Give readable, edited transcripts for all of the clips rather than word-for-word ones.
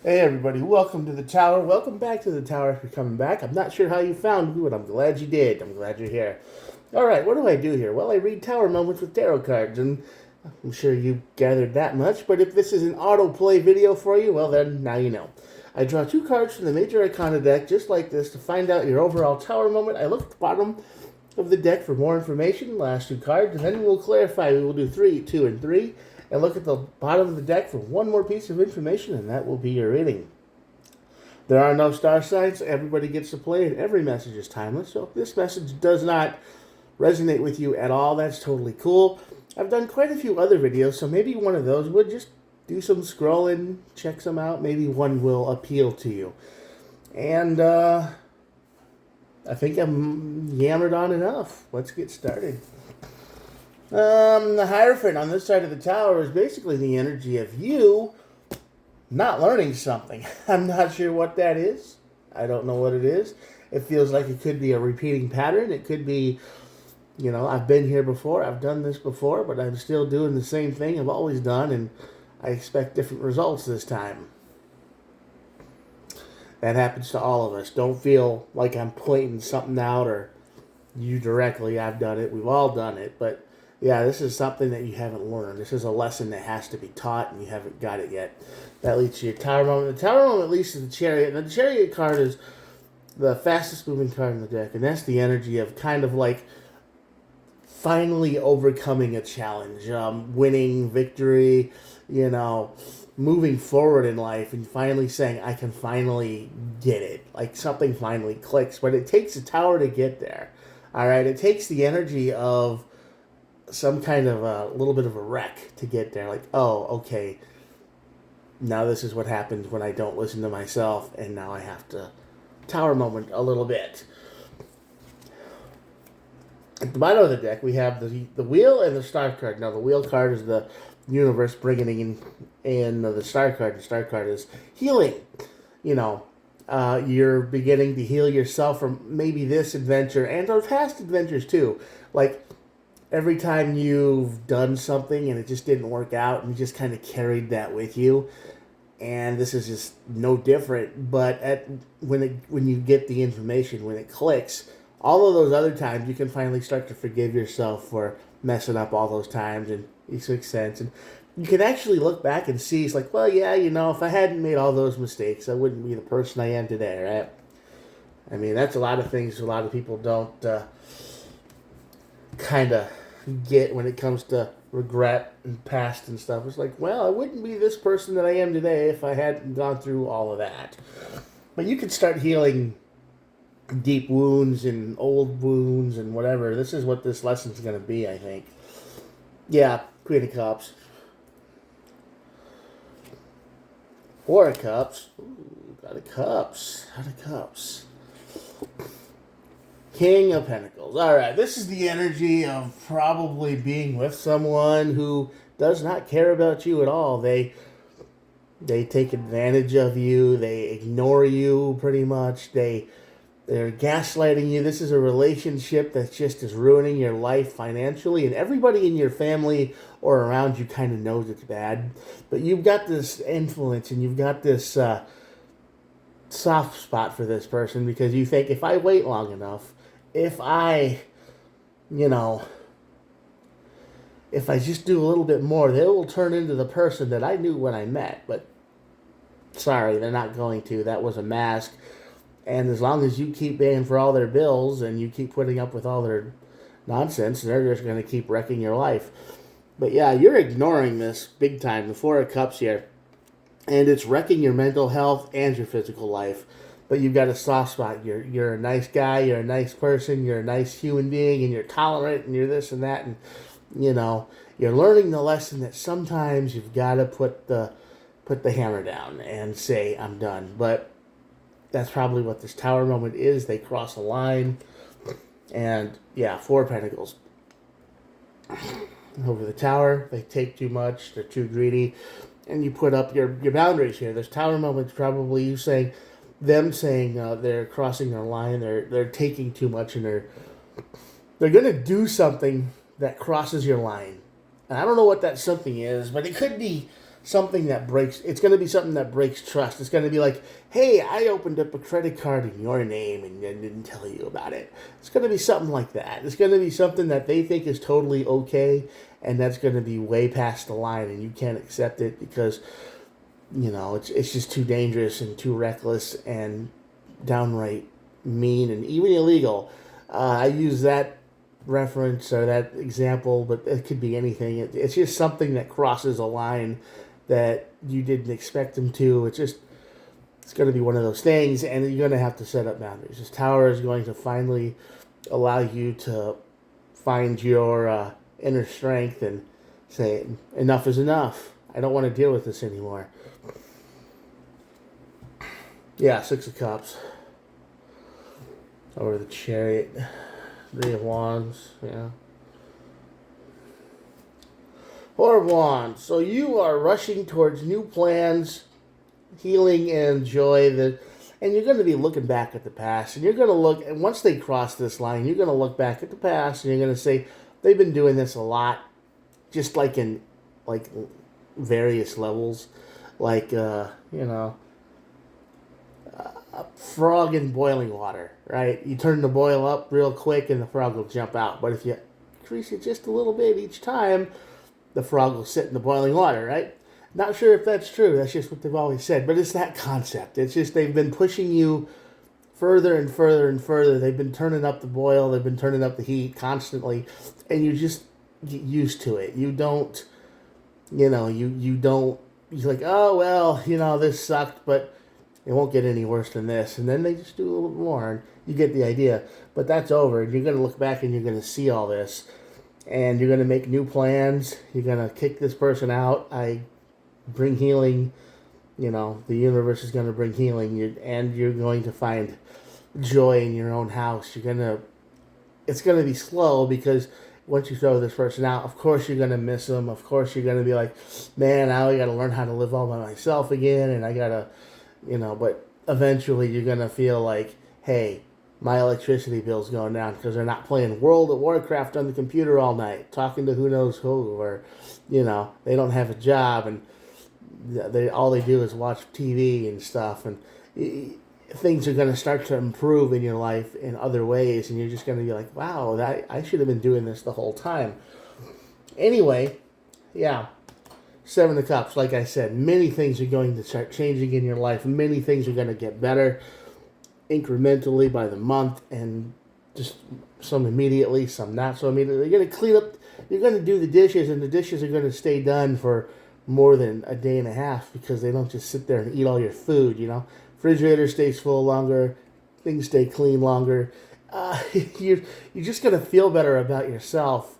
Hey everybody, welcome to the tower. Welcome back to the tower if you're coming back. I'm not sure how you found me, but I'm glad you did. I'm glad you're here. Alright, what do I do here? Well, I read tower moments with tarot cards, and I'm sure you gathered that much, but if this is an autoplay video for you, well then, now you know. I draw two cards from the Major Arcana deck, just like this, to find out your overall tower moment. I look at the bottom of the deck for more information, last two cards, and then we'll clarify. We will do 3, 2, and 3. And look at the bottom of the deck for one more piece of information, and that will be your reading. There are no star signs. Everybody gets to play, and every message is timeless. So if this message does not resonate with you at all, that's totally cool. I've done quite a few other videos, so maybe one of those would just do some scrolling, check some out. Maybe one will appeal to you. And I think I'm yammered on enough. Let's get started. The Hierophant on this side of the tower is basically the energy of you not learning something. I'm not sure what that is. I don't know what it is. It feels like it could be a repeating pattern. It could be, I've been here before. I've done this before, but I'm still doing the same thing I've always done, and I expect different results this time. That happens to all of us. Don't feel like I'm pointing something out or you directly. I've done it. We've all done it, but yeah, this is something that you haven't learned. This is a lesson that has to be taught, and you haven't got it yet. That leads to your Tower Moment. The Tower Moment leads to the Chariot, and the Chariot card is the fastest moving card in the deck, and that's the energy of kind of like finally overcoming a challenge, winning, victory, moving forward in life, and finally saying, I can finally get it. Like something finally clicks, but it takes a tower to get there. All right, it takes the energy of some kind of a little bit of a wreck to get there. Like, oh, okay, now this is what happens when I don't listen to myself, and now I have to Tower Moment a little bit. At the bottom of the deck, we have the Wheel and the Star card. Now, the Wheel card is the universe bringing in the Star card. The Star card is healing. You're beginning to heal yourself from maybe this adventure and our past adventures too. Like, every time you've done something and it just didn't work out, and you just kind of carried that with you, and this is just no different. But when you get the information, when it clicks, all of those other times you can finally start to forgive yourself for messing up all those times, and it makes sense. And you can actually look back and see, it's like, well, yeah, if I hadn't made all those mistakes, I wouldn't be the person I am today, right? I mean, that's a lot of things a lot of people don't kind of get when it comes to regret and past and stuff. It's like, well, I wouldn't be this person that I am today if I hadn't gone through all of that. But you can start healing deep wounds and old wounds and whatever. This is what this lesson's going to be, I think. Yeah, Queen of Cups. Four of Cups. Ooh, got a Cups. Out of Cups. King of Pentacles. All right, this is the energy of probably being with someone who does not care about you at all. They take advantage of you. They ignore you pretty much. They're gaslighting you. This is a relationship that just is ruining your life financially, and everybody in your family or around you kind of knows it's bad. But you've got this influence, and you've got this soft spot for this person because you think, if I wait long enough, if I just do a little bit more, they will turn into the person that I knew when I met. But sorry, they're not going to. That was a mask. And as long as you keep paying for all their bills and you keep putting up with all their nonsense, they're just going to keep wrecking your life. But yeah, you're ignoring this big time, the Four of Cups here. And it's wrecking your mental health and your physical life. But you've got a soft spot. You're a nice guy. You're a nice person. You're a nice human being, and you're tolerant, and you're this and that, and you're learning the lesson that sometimes you've got to put the hammer down and say, I'm done. But that's probably what this Tower Moment is. They cross a line, and yeah, Four of Pentacles over the tower. They take too much. They're too greedy, and you put up your boundaries here. This Tower Moment is probably you saying. Them saying they're crossing their line, they're taking too much, and they're going to do something that crosses your line. And I don't know what that something is, but it could be something that breaks. It's going to be something that breaks trust. It's going to be like, hey, I opened up a credit card in your name and didn't tell you about it. It's going to be something like that. It's going to be something that they think is totally okay, and that's going to be way past the line, and you can't accept it because it's just too dangerous and too reckless and downright mean and even illegal. I use that reference or that example, but it could be anything. It's just something that crosses a line that you didn't expect them to. It's going to be one of those things, and you're going to have to set up boundaries. This tower is going to finally allow you to find your inner strength and say, enough is enough. I don't want to deal with this anymore. Yeah, Six of Cups. Over the Chariot. Three of Wands, yeah. Four of Wands. So you are rushing towards new plans, healing and joy, and you're going to be looking back at the past. And you're going to look, and once they cross this line, you're going to look back at the past and you're going to say, they've been doing this a lot, just like in various levels. Like, a frog in boiling water, right? You turn the boil up real quick and the frog will jump out. But if you increase it just a little bit each time, the frog will sit in the boiling water, right? Not sure if that's true. That's just what they've always said. But it's that concept. It's just they've been pushing you further and further and further. They've been turning up the boil. They've been turning up the heat constantly. And you just get used to it. You don't, you're like, oh, well, this sucked, but it won't get any worse than this. And then they just do a little more, and you get the idea. But that's over. You're going to look back and you're going to see all this. And you're going to make new plans. You're going to kick this person out. I bring healing. The universe is going to bring healing. And you're going to find joy in your own house. It's going to be slow because once you throw this person out, of course you're going to miss them. Of course you're going to be like, man, now I got to learn how to live all by myself again. And I got to... but eventually you're going to feel like, hey, my electricity bill's going down because they're not playing World of Warcraft on the computer all night, talking to who knows who, or, they don't have a job and all they do is watch TV and stuff, and things are going to start to improve in your life in other ways, and you're just going to be like, wow, I should have been doing this the whole time. Anyway, yeah. Seven of Cups, like I said, many things are going to start changing in your life. Many things are going to get better incrementally by the month, and just some immediately, some not so immediately. You're going to clean up, you're going to do the dishes, and the dishes are going to stay done for more than a day and a half because they don't just sit there and eat all your food, Refrigerator stays full longer, things stay clean longer. You're just going to feel better about yourself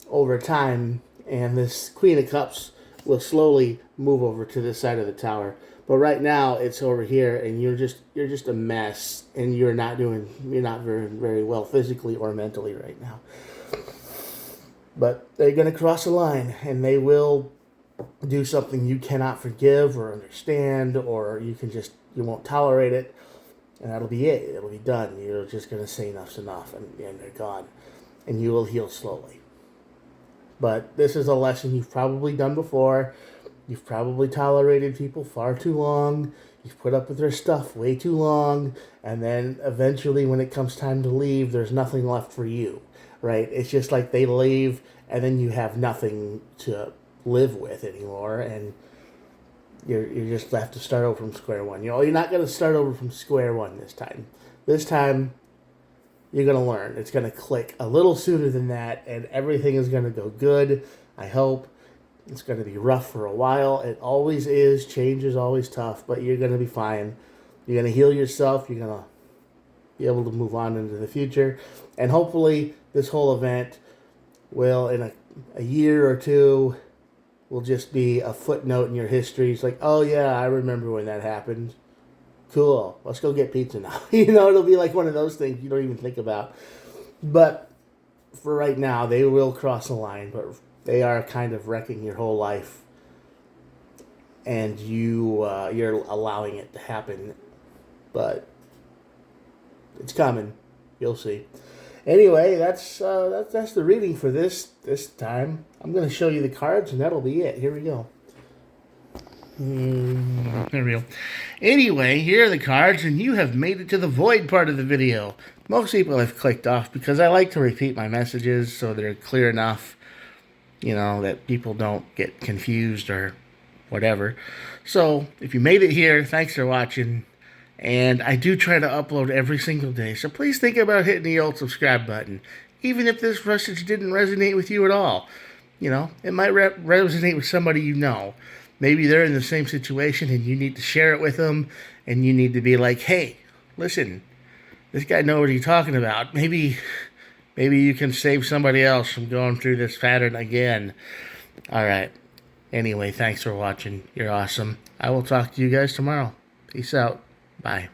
over time, and this Queen of Cups will slowly move over to this side of the tower. But right now it's over here, and you're just a mess, and you're not very, very well physically or mentally right now. But they're going to cross a line, and they will do something you cannot forgive or understand, or you won't tolerate it, and that'll be it. It'll be done. You're just going to say enough's enough, and they're gone, and you will heal slowly. But this is a lesson you've probably done before. You've probably tolerated people far too long. You've put up with their stuff way too long. And then eventually when it comes time to leave, there's nothing left for you, right? It's just like they leave and then you have nothing to live with anymore. And you're just left to start over from square one. You're not going to start over from square one this time. This time, you're going to learn. It's going to click a little sooner than that, and everything is going to go good, I hope. It's going to be rough for a while. It always is. Change is always tough, but you're going to be fine. You're going to heal yourself. You're going to be able to move on into the future. And hopefully, this whole event will, in a year or two, will just be a footnote in your history. It's like, oh, yeah, I remember when that happened. Cool, let's go get pizza now. It'll be like one of those things you don't even think about. But for right now, they will cross the line, but they are kind of wrecking your whole life. And you're allowing it to happen. But it's coming. You'll see. Anyway, that's the reading for this time. I'm going to show you the cards, and that'll be it. Here we go. There we go. Anyway, here are the cards, and you have made it to the void part of the video. Most people have clicked off because I like to repeat my messages so they're clear enough, you know, that people don't get confused or whatever. So, if you made it here, thanks for watching. And I do try to upload every single day, so please think about hitting the old subscribe button. Even if this message didn't resonate with you at all. You know, it might resonate with somebody you know. Maybe they're in the same situation and you need to share it with them, and you need to be like, hey, listen, this guy knows what he's talking about. Maybe you can save somebody else from going through this pattern again. All right. Anyway, thanks for watching. You're awesome. I will talk to you guys tomorrow. Peace out. Bye.